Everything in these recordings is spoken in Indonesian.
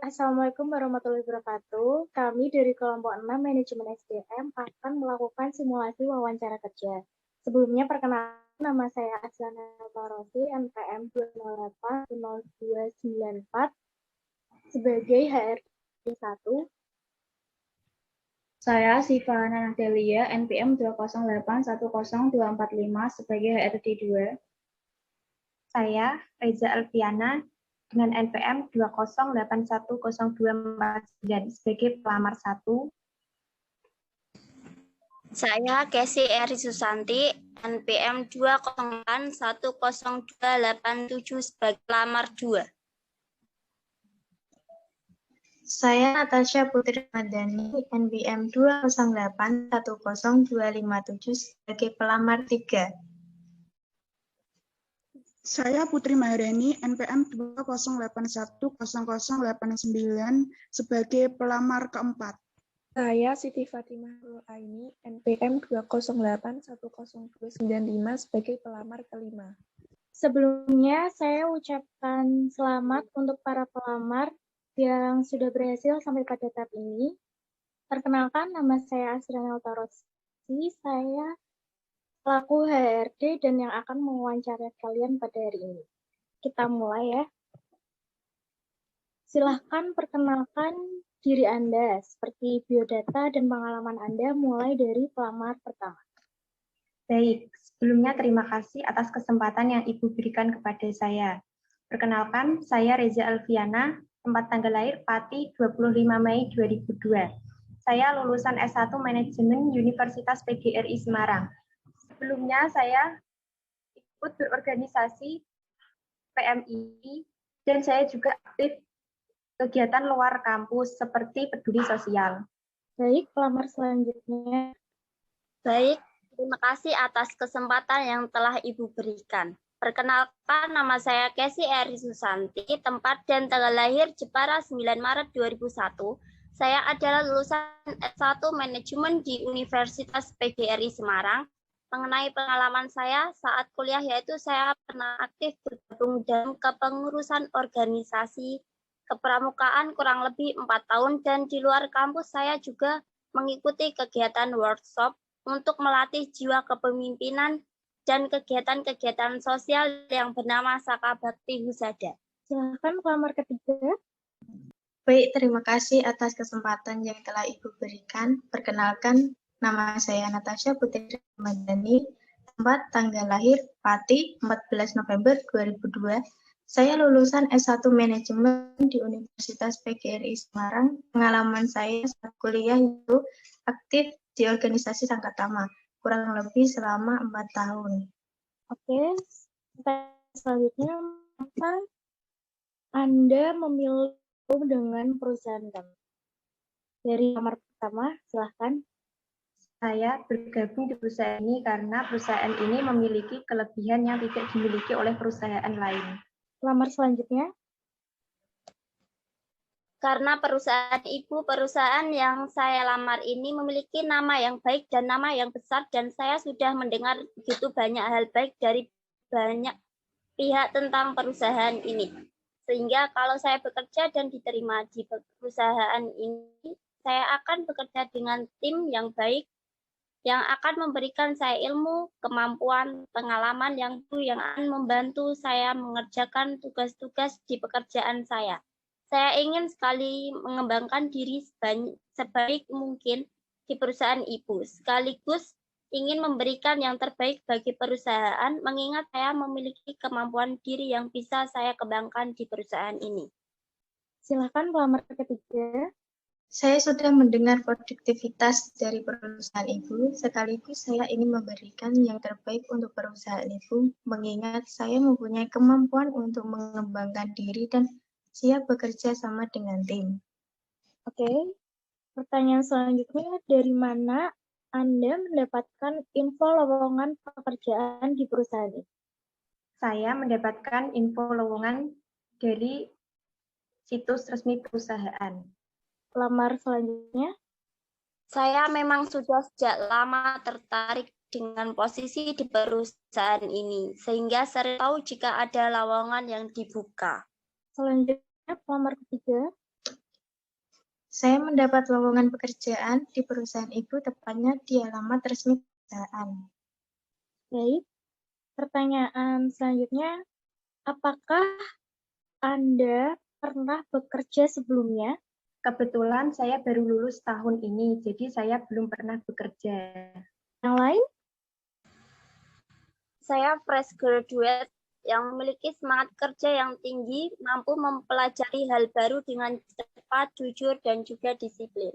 Assalamualaikum warahmatullahi wabarakatuh. Kami dari kelompok 6 Manajemen SDM akan melakukan simulasi wawancara kerja. Sebelumnya perkenalkan, nama saya Aslana Tarosi, NPM 2080294 sebagai HRD 1. Saya Siva Nanadelia, NPM 208100245 sebagai HRD 2. Saya Reza Alfiana dengan NPM 2081024 sebagai pelamar 1. Saya Kesi Eri Susanti, NPM 2081027 sebagai pelamar 2. Saya Natasha Putri Madani, NPM 208100257 sebagai pelamar 3. Saya Putri Maharani, NPM 208100889 sebagai pelamar keempat. Saya Siti Fatimah Aini, NPM 208102995 sebagai pelamar kelima. Sebelumnya, saya ucapkan selamat untuk para pelamar yang sudah berhasil sampai pada tahap ini. Perkenalkan, nama saya Asrana Tarosi. Saya pelaku HRD dan yang akan mewawancarai kalian pada hari ini. Kita mulai ya. Silahkan perkenalkan diri Anda, seperti biodata dan pengalaman Anda mulai dari pelamar pertama. Baik, sebelumnya terima kasih atas kesempatan yang Ibu berikan kepada saya. Perkenalkan, saya Reza Alfiana, tempat tanggal lahir Pati 25 Mei 2002. Saya lulusan S1 Manajemen Universitas PGRI Semarang. Sebelumnya saya ikut berorganisasi PMI dan saya juga aktif kegiatan luar kampus seperti peduli sosial. Baik, pelamar selanjutnya. Baik, terima kasih atas kesempatan yang telah Ibu berikan. Perkenalkan, nama saya Kesi Eri Susanti, tempat dan tanggal lahir Jepara 9 Maret 2001. Saya adalah lulusan S1 Manajemen di Universitas PGRI Semarang. Mengenai pengalaman saya saat kuliah, yaitu saya pernah aktif bergabung dalam kepengurusan organisasi kepramukaan kurang lebih 4 tahun, dan di luar kampus saya juga mengikuti kegiatan workshop untuk melatih jiwa kepemimpinan dan kegiatan-kegiatan sosial yang bernama Saka Bakti Husada. Silakan pelamar ketiga. Baik, terima kasih atas kesempatan yang telah Ibu berikan. Perkenalkan, nama saya Natasha Putri Madani, tempat tanggal lahir Pati 14 November 2002. Saya lulusan S1 Manajemen di Universitas PGRI Semarang. Pengalaman saya saat kuliah itu aktif di organisasi Sangkatama, kurang lebih selama 4 tahun. Oke, selanjutnya, apa Anda memilih dengan perusahaan kami? Dari pelamar pertama, silahkan. Saya bergabung di perusahaan ini karena perusahaan ini memiliki kelebihan yang tidak dimiliki oleh perusahaan lain. Pelamar selanjutnya. Karena perusahaan Ibu, perusahaan yang saya lamar ini memiliki nama yang baik dan nama yang besar, dan saya sudah mendengar begitu banyak hal baik dari banyak pihak tentang perusahaan ini. Sehingga kalau saya bekerja dan diterima di perusahaan ini, saya akan bekerja dengan tim yang baik, yang akan memberikan saya ilmu, kemampuan, pengalaman yang akan membantu saya mengerjakan tugas-tugas di pekerjaan saya. Saya ingin sekali mengembangkan diri sebaik mungkin di perusahaan Ibu, sekaligus ingin memberikan yang terbaik bagi perusahaan, mengingat saya memiliki kemampuan diri yang bisa saya kembangkan di perusahaan ini. Silakan pelamar ketiga. Saya sudah mendengar produktivitas dari perusahaan Ibu, sekaligus saya ingin memberikan yang terbaik untuk perusahaan Ibu, mengingat saya mempunyai kemampuan untuk mengembangkan diri dan siap bekerja sama dengan tim. Oke, pertanyaan selanjutnya, dari mana Anda mendapatkan info lowongan pekerjaan di perusahaan ini? Saya mendapatkan info lowongan dari situs resmi perusahaan. Pelamar selanjutnya. Saya memang sudah sejak lama tertarik dengan posisi di perusahaan ini, sehingga sering tahu jika ada lowongan yang dibuka. Selanjutnya, pelamar ketiga. Saya mendapat lowongan pekerjaan di perusahaan ibu, tepatnya di alamat resmi perusahaan. Baik, pertanyaan selanjutnya, apakah Anda pernah bekerja sebelumnya? Kebetulan saya baru lulus tahun ini, jadi saya belum pernah bekerja. Yang lain? Saya fresh graduate yang memiliki semangat kerja yang tinggi, mampu mempelajari hal baru dengan cepat, jujur, dan juga disiplin.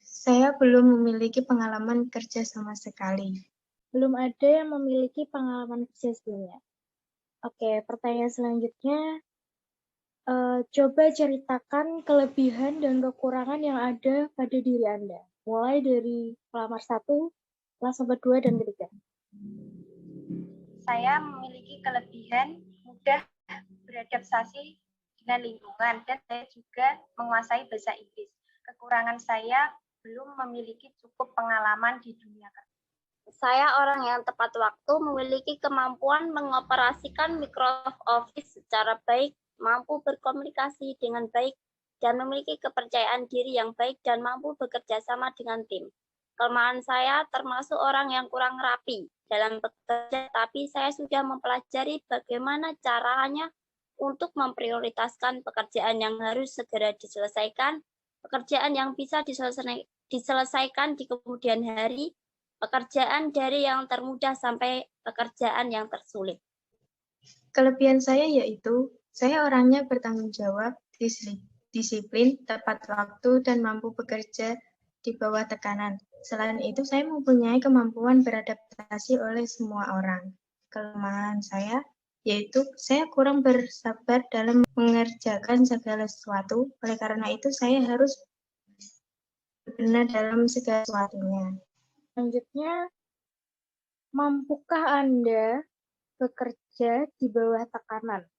Saya belum memiliki pengalaman kerja sama sekali. Belum ada yang memiliki pengalaman kerja sebelumnya. Oke, pertanyaan selanjutnya. Coba ceritakan kelebihan dan kekurangan yang ada pada diri Anda. Mulai dari pelamar 1, pelamar 2, dan ketiga. Saya memiliki kelebihan mudah beradaptasi dengan lingkungan dan saya juga menguasai bahasa Inggris. Kekurangan saya belum memiliki cukup pengalaman di dunia kerja. Saya orang yang tepat waktu, memiliki kemampuan mengoperasikan Microsoft Office secara baik, mampu berkomunikasi dengan baik, dan memiliki kepercayaan diri yang baik dan mampu bekerja sama dengan tim. Kelemahan saya termasuk orang yang kurang rapi dalam bekerja, tapi saya sudah mempelajari bagaimana caranya untuk memprioritaskan pekerjaan yang harus segera diselesaikan, pekerjaan yang bisa diselesaikan di kemudian hari, pekerjaan dari yang termudah sampai pekerjaan yang tersulit. Kelebihan saya yaitu, saya orangnya bertanggung jawab, disiplin, tepat waktu, dan mampu bekerja di bawah tekanan. Selain itu, saya mempunyai kemampuan beradaptasi oleh semua orang. Kelemahan saya yaitu, saya kurang bersabar dalam mengerjakan segala sesuatu. Oleh karena itu, saya harus benar dalam segala sesuatunya. Selanjutnya, mampukah Anda bekerja di bawah tekanan?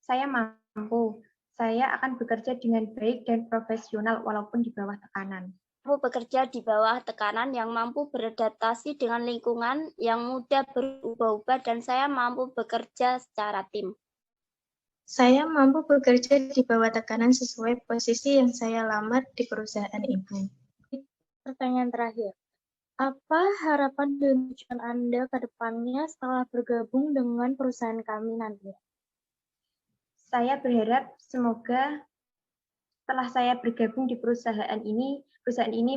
Saya mampu. Saya akan bekerja dengan baik dan profesional walaupun di bawah tekanan. Mampu bekerja di bawah tekanan, yang mampu beradaptasi dengan lingkungan, yang mudah berubah-ubah, dan saya mampu bekerja secara tim. Saya mampu bekerja di bawah tekanan sesuai posisi yang saya lamar di perusahaan ibu. Pertanyaan terakhir. Apa harapan dan tujuan Anda ke depannya setelah bergabung dengan perusahaan kami nanti? Saya berharap semoga setelah saya bergabung di perusahaan ini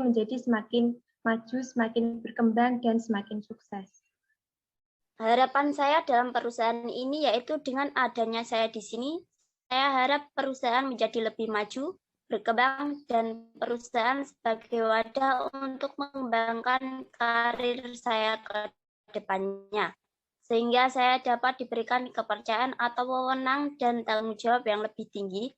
menjadi semakin maju, semakin berkembang, dan semakin sukses. Harapan saya dalam perusahaan ini yaitu dengan adanya saya di sini, saya harap perusahaan menjadi lebih maju, berkembang, dan perusahaan sebagai wadah untuk mengembangkan karir saya ke depannya. Sehingga saya dapat diberikan kepercayaan atau wewenang dan tanggung jawab yang lebih tinggi.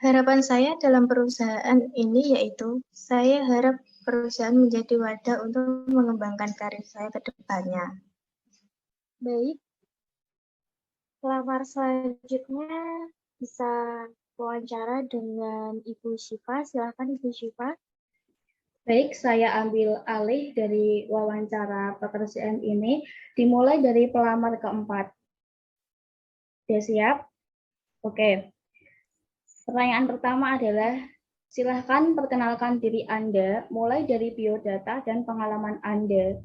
Harapan saya dalam perusahaan ini yaitu, saya harap perusahaan menjadi wadah untuk mengembangkan karir saya ke depannya. Baik. Pelamar selanjutnya bisa wawancara dengan Ibu Syifa. Silakan Ibu Syifa. Baik, saya ambil alih dari wawancara pekerjaan ini, dimulai dari pelamar keempat. Sudah siap? Oke. Pertanyaan pertama adalah, silahkan perkenalkan diri Anda, mulai dari biodata dan pengalaman Anda.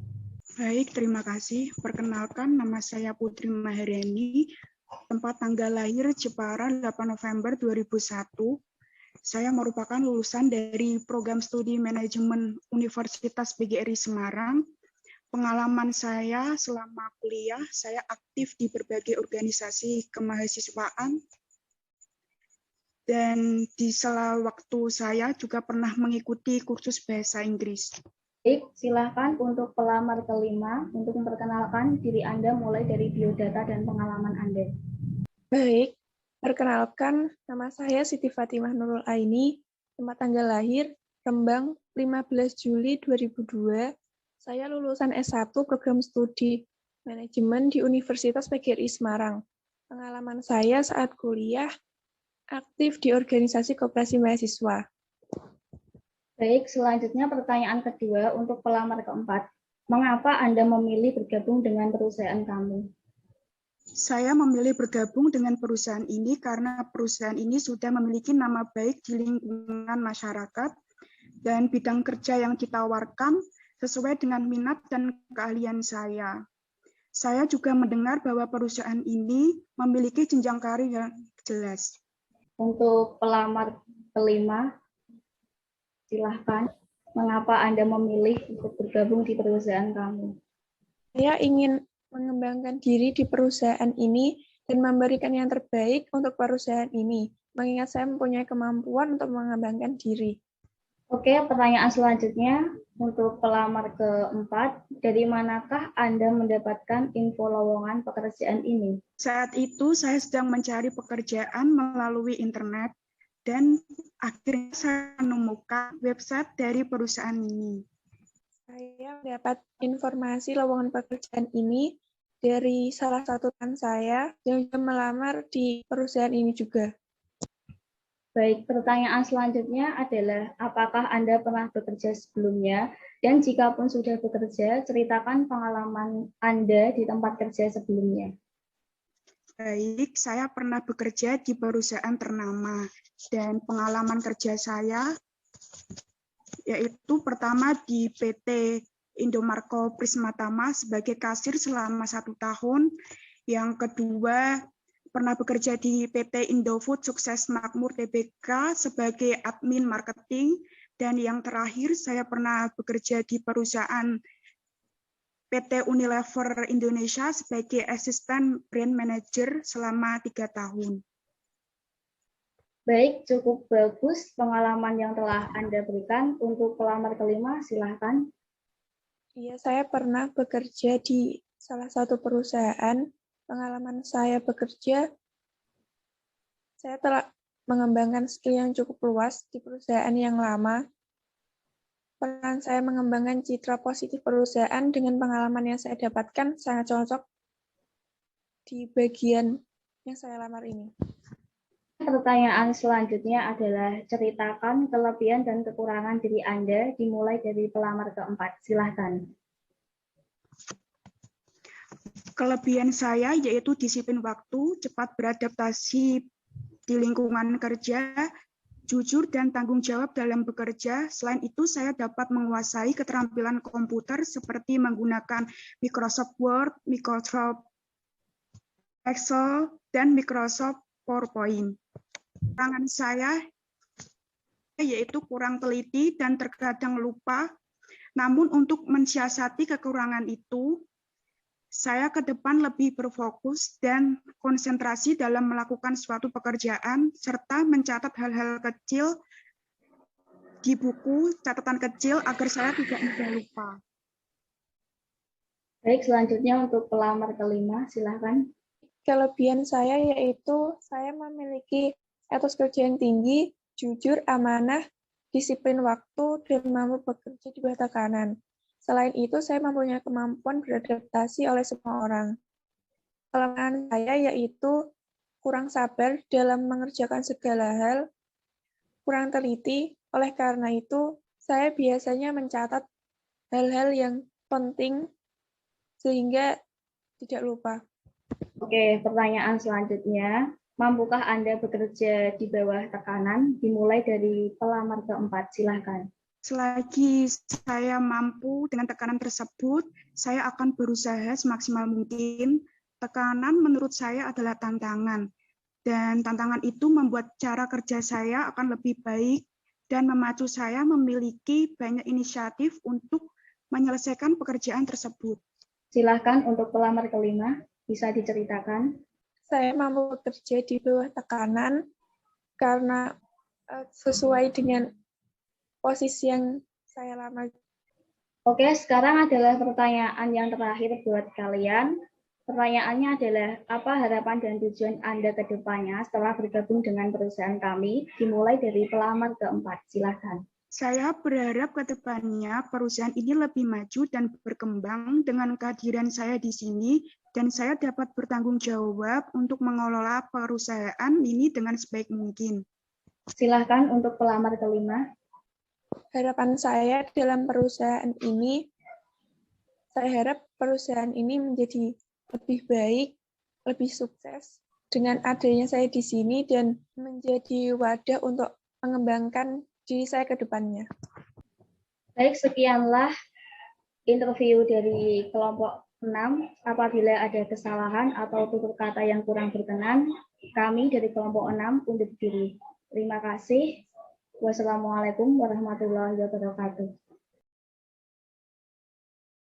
Baik, terima kasih. Perkenalkan, nama saya Putri Maharani, tempat tanggal lahir Jepara 8 November 2001. Saya merupakan lulusan dari program studi manajemen Universitas PGRI Semarang. Pengalaman saya selama kuliah, saya aktif di berbagai organisasi kemahasiswaan. Dan di sela waktu saya juga pernah mengikuti kursus bahasa Inggris. Baik, silahkan untuk pelamar kelima untuk memperkenalkan diri Anda mulai dari biodata dan pengalaman Anda. Baik, perkenalkan nama saya Siti Fatimah Nurul Aini, tempat tanggal lahir Rembang 15 Juli 2002. Saya lulusan S1 program studi manajemen di Universitas PGRI Semarang. Pengalaman saya saat kuliah aktif di organisasi koperasi mahasiswa. Baik, selanjutnya pertanyaan kedua untuk pelamar keempat. Mengapa Anda memilih bergabung dengan perusahaan kami? Saya memilih bergabung dengan perusahaan ini karena perusahaan ini sudah memiliki nama baik di lingkungan masyarakat dan bidang kerja yang ditawarkan sesuai dengan minat dan keahlian saya. Saya juga mendengar bahwa perusahaan ini memiliki jenjang karir yang jelas. Untuk pelamar kelima, silahkan. Mengapa Anda memilih untuk bergabung di perusahaan kamu? Saya ingin mengembangkan diri di perusahaan ini dan memberikan yang terbaik untuk perusahaan ini, mengingat saya mempunyai kemampuan untuk mengembangkan diri. Oke, pertanyaan selanjutnya untuk pelamar keempat, dari manakah Anda mendapatkan info lowongan pekerjaan ini? Saat itu saya sedang mencari pekerjaan melalui internet dan akhirnya saya menemukan website dari perusahaan ini. Saya mendapat informasi lowongan pekerjaan ini dari salah satu teman saya yang juga melamar di perusahaan ini juga. Baik, pertanyaan selanjutnya adalah apakah Anda pernah bekerja sebelumnya? Dan jika pun sudah bekerja, ceritakan pengalaman Anda di tempat kerja sebelumnya. Baik, saya pernah bekerja di perusahaan ternama dan pengalaman kerja saya yaitu pertama di PT Indomarko Prismatama sebagai kasir selama 1 tahun. Yang kedua, pernah bekerja di PT Indofood Sukses Makmur Tbk sebagai admin marketing. Dan yang terakhir, saya pernah bekerja di perusahaan PT Unilever Indonesia sebagai asisten brand manager selama 3 tahun. Baik, cukup bagus pengalaman yang telah Anda berikan. Untuk pelamar kelima, silahkan. Iya, saya pernah bekerja di salah satu perusahaan. Pengalaman saya bekerja, saya telah mengembangkan skill yang cukup luas di perusahaan yang lama. Peran saya mengembangkan citra positif perusahaan dengan pengalaman yang saya dapatkan sangat cocok di bagian yang saya lamar ini. Pertanyaan selanjutnya adalah ceritakan kelebihan dan kekurangan diri Anda dimulai dari pelamar keempat. Silahkan. Kelebihan saya yaitu disiplin waktu, cepat beradaptasi di lingkungan kerja, jujur dan tanggung jawab dalam bekerja. Selain itu, saya dapat menguasai keterampilan komputer seperti menggunakan Microsoft Word, Microsoft Excel, dan Microsoft PowerPoint. Kekurangan saya yaitu kurang teliti dan terkadang lupa. Namun untuk mensiasati kekurangan itu, saya ke depan lebih berfokus dan konsentrasi dalam melakukan suatu pekerjaan, serta mencatat hal-hal kecil di buku catatan kecil agar saya tidak mudah lupa. Baik, selanjutnya untuk pelamar kelima, silahkan. Kelebihan saya yaitu saya memiliki etos kerja yang tinggi, jujur, amanah, disiplin waktu, dan mampu bekerja di bawah tekanan. Selain itu, saya mempunyai kemampuan beradaptasi oleh semua orang. Kelemahan saya yaitu kurang sabar dalam mengerjakan segala hal, kurang teliti. Oleh karena itu, saya biasanya mencatat hal-hal yang penting sehingga tidak lupa. Oke, pertanyaan selanjutnya. Mampukah Anda bekerja di bawah tekanan? Dimulai dari pelamar keempat, silahkan. Selagi saya mampu dengan tekanan tersebut, saya akan berusaha semaksimal mungkin. Tekanan menurut saya adalah tantangan. Dan tantangan itu membuat cara kerja saya akan lebih baik dan memacu saya memiliki banyak inisiatif untuk menyelesaikan pekerjaan tersebut. Silahkan untuk pelamar kelima, bisa diceritakan. Saya mampu bekerja di bawah tekanan karena sesuai dengan posisi yang saya lamar. Oke, sekarang adalah pertanyaan yang terakhir buat kalian. Pertanyaannya adalah, apa harapan dan tujuan Anda ke depannya setelah bergabung dengan perusahaan kami? Dimulai dari pelamar keempat, silahkan. Saya berharap ke depannya perusahaan ini lebih maju dan berkembang dengan kehadiran saya di sini, dan saya dapat bertanggung jawab untuk mengelola perusahaan ini dengan sebaik mungkin. Silahkan untuk pelamar kelima. Harapan saya dalam perusahaan ini, saya harap perusahaan ini menjadi lebih baik, lebih sukses dengan adanya saya di sini dan menjadi wadah untuk mengembangkan diri saya ke depannya. Baik, sekianlah interview dari kelompok 6. Apabila ada kesalahan atau tutur kata yang kurang berkenan, kami dari kelompok 6 undur diri. Terima kasih. Wassalamualaikum warahmatullahi wabarakatuh.